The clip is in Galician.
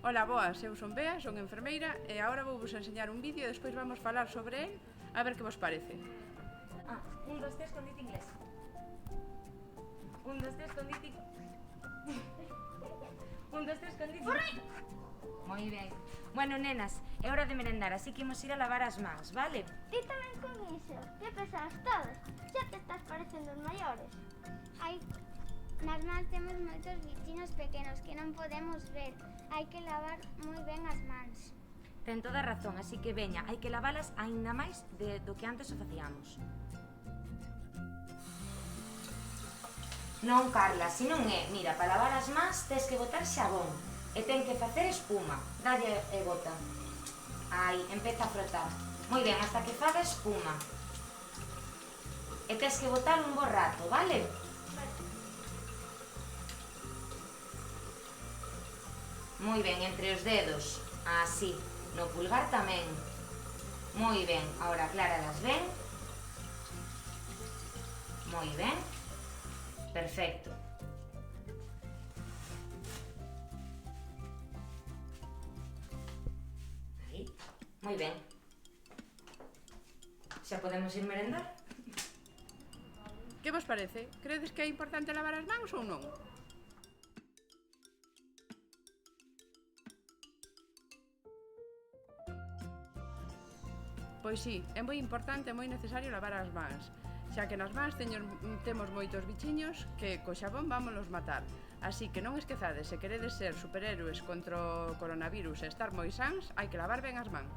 Ola, boas, eu son Bea, son enfermeira e agora vou vos enseñar un vídeo e despois vamos falar sobre el a ver que vos parece. Un, dos, tres, con dito inglés. Un, dos, tres, con dito... Un, dos, tres, con dito... Moi ben. Bueno, nenas, é hora de merendar, así que imos ir a lavar as mans, vale? Ti tamén con iso, que pesas todos, xa te estás parecendo os maiores. Hai, nas mans temos moitos bichinos pequenos que non podemos ver, hai que lavar moi ben as mans. Ten toda a razón, así que veña, hai que lavalas aínda máis do que antes o facíamos. Non, Carla, se non é, mira, para lavar as mans tes que botar xabón e ten que facer espuma. Dalle e bota. Aí, empeza a frotar. Moi ben, hasta que faga espuma. E tes que botar un bo rato, vale? Moi ben, entre os dedos. Así. No pulgar tamén. Moi ben. Ahora acláralas ben. Moi ben. Perfecto. Aí. Moi ben. Xa podemos ir merendar? Que vos parece? Credes que é importante lavar as mans ou non? Pois sí, é moi importante e moi necesario lavar as mans, xa que nas mans temos moitos bichiños que co xabón vámonos matar. Así que non esquezades, se queredes ser superhéroes contra o coronavirus e estar moi sans, hai que lavar ben as mans.